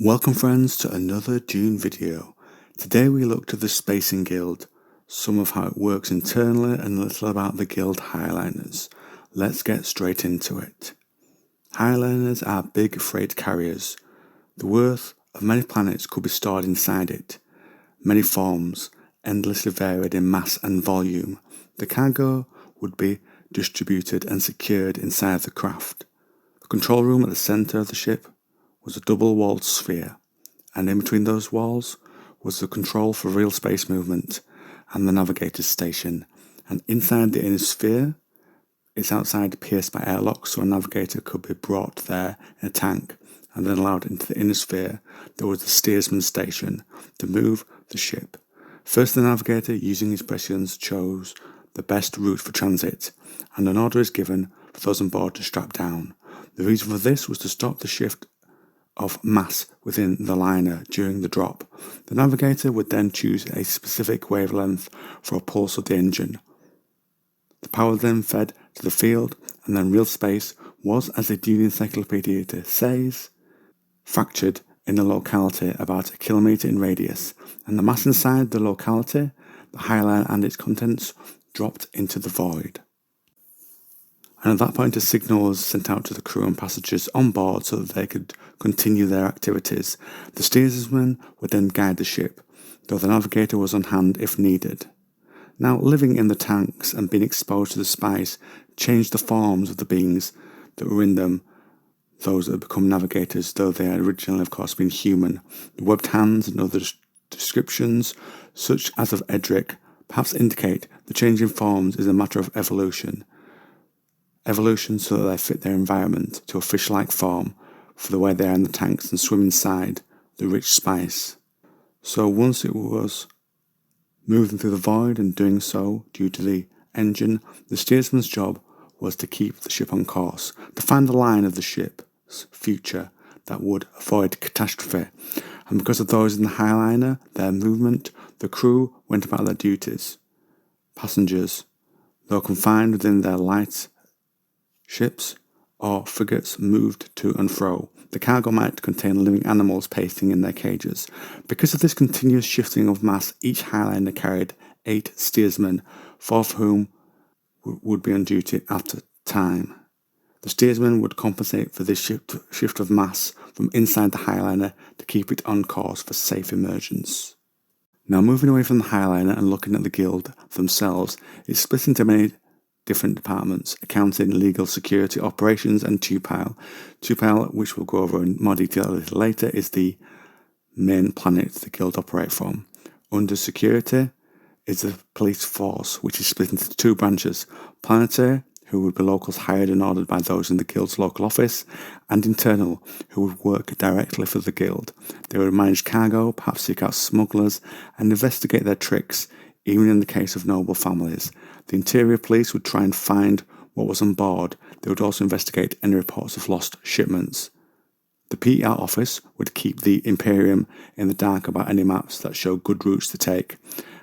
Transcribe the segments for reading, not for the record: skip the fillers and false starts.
Welcome friends to another Dune video. Today we looked at the Spacing Guild, some of how it works internally and a little about the guild Highliners. Let's get straight into it. Highliners are big freight carriers. The worth of many planets could be stored inside it. Many forms, endlessly varied in mass and volume. The cargo would be distributed and secured inside the craft. The control room at the centre of the ship was a double-walled sphere, and in between those walls was the control for real space movement and the Navigators station. And inside the inner sphere, its outside pierced by airlocks, so a navigator could be brought there in a tank and then allowed into the inner sphere. There was the steersman station to move the ship. First, the navigator, using his prescience, chose the best route for transit, and an order is given for those on board to strap down. The reason for this was to stop the shift of mass within the liner during the drop. The navigator would then choose a specific wavelength for a pulse of the engine. The power then fed to the field, and then real space was, as the Dune Encyclopaedia says, fractured in a locality about a kilometre in radius, and the mass inside the locality, the Highliner and its contents, dropped into the void. And at that point a signal was sent out to the crew and passengers on board so that they could continue their activities. The steersman would then guide the ship, though the navigator was on hand if needed. Now, living in the tanks and being exposed to the spice changed the forms of the beings that were in them, those that had become navigators, though they had originally, of course, been human. The webbed hands and other descriptions, such as of Edric, perhaps indicate the change in forms is a matter of evolution. Evolution so that they fit their environment to a fish-like form for the way they are in the tanks and swim inside the rich spice. So once it was moving through the void and doing so due to the engine, the steersman's job was to keep the ship on course, to find the line of the ship's future that would avoid catastrophe. And because of those in the Heighliner, their movement, the crew went about their duties. Passengers, though confined within their light ships or frigates, moved to and fro. The cargo might contain living animals pasting in their cages. Because of this continuous shifting of mass, each Highliner carried 8 steersmen, 4 of whom would be on duty at a time. The steersman would compensate for this shift of mass from inside the Highliner to keep it on course for safe emergence. Now, moving away from the Highliner and looking at the guild themselves, it's split into many different departments: accounting, legal, security, operations, and Tupile. Tupile, which we'll go over in more detail a little later, is the main planet the guild operate from. Under security is the police force, which is split into 2 branches: planetary, who would be locals hired and ordered by those in the guild's local office, and internal, who would work directly for the guild. They would manage cargo, perhaps seek out smugglers, and investigate their tricks, even in the case of noble families. The interior police would try and find what was on board. They would also investigate any reports of lost shipments. The PR office would keep the Imperium in the dark about any maps that show good routes to take,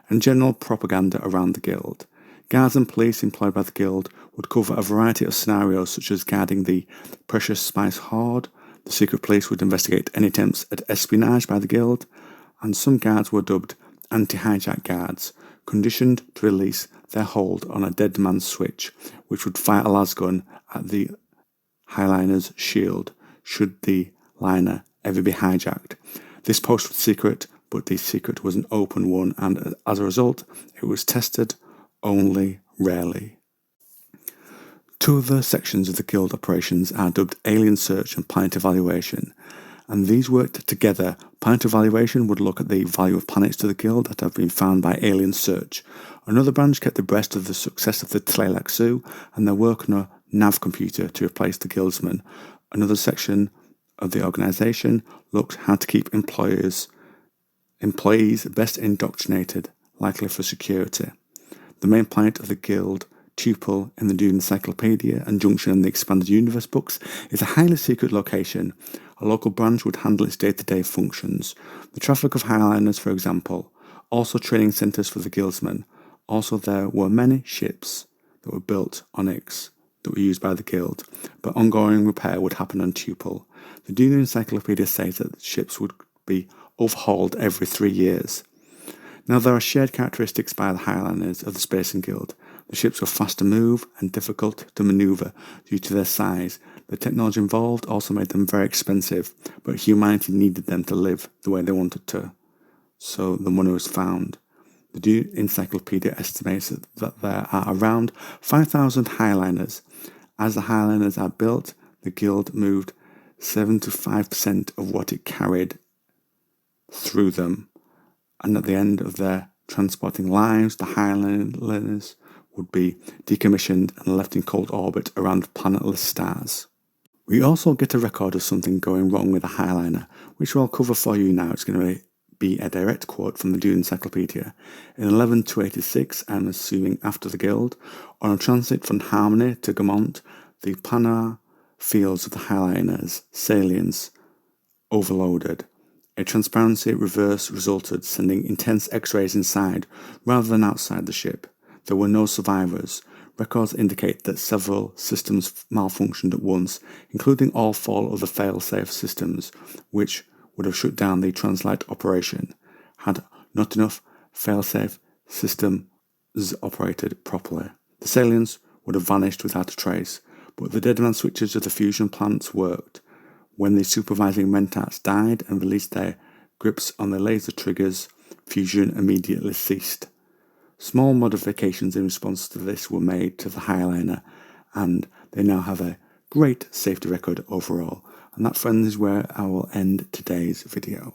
and general propaganda around the guild. Guards and police employed by the guild would cover a variety of scenarios, such as guarding the precious spice hoard. The secret police would investigate any attempts at espionage by the guild, and some guards were dubbed anti-hijack guards, conditioned to release their hold on a dead man's switch, which would fire a lasgun at the Heighliner's shield should the liner ever be hijacked. This post was secret, but the secret was an open one, and as a result, it was tested only rarely. 2 other sections of the guild operations are dubbed Alien Search and Planet Evaluation, and these worked together. Planet Evaluation would look at the value of planets to the guild that have been found by Alien Search. Another branch kept abreast of the success of the Tleilaxu and their work on a nav computer to replace the guildsmen. Another section of the organisation looked how to keep employees best indoctrinated, likely for security. The main planet of the guild, Tuple in the Dune Encyclopaedia and Junction in the Expanded Universe books, is a highly secret location. A local branch would handle its day-to-day functions. The traffic of Highliners, for example, also training centres for the guildsmen. Also, there were many ships that were built on its that were used by the Guild, but ongoing repair would happen on Tupel. The Dune Encyclopaedia says that the ships would be overhauled every 3 years. Now, there are shared characteristics by the Highliners of the Spacing Guild. The ships were fast to move and difficult to manoeuvre due to their size. The technology involved also made them very expensive, but humanity needed them to live the way they wanted to. So the money was found. The Dune Encyclopedia estimates that there are around 5,000 Highliners. As the Highliners are built, the Guild moved 75% of what it carried through them, and at the end of their transporting lives, the Highliners would be decommissioned and left in cold orbit around planetless stars. We also get a record of something going wrong with the Heighliner, which I'll cover for you now. It's going to be a direct quote from the Dune Encyclopedia. In 11286, I'm assuming after the Guild, on a transit from Harmony to Gamont, the planar fields of the Highliner's salience overloaded. A transparency reverse resulted, sending intense X-rays inside rather than outside the ship. There were no survivors. Records indicate that several systems malfunctioned at once, including all 4 of the fail-safe systems, which would have shut down the translite operation had not enough fail-safe systems operated properly. The salience would have vanished without a trace, but the deadman switches of the fusion plants worked. When the supervising mentats died and released their grips on the laser triggers, fusion immediately ceased. Small modifications in response to this were made to the Highliner, and they now have a great safety record overall. And that, friends, is where I will end today's video.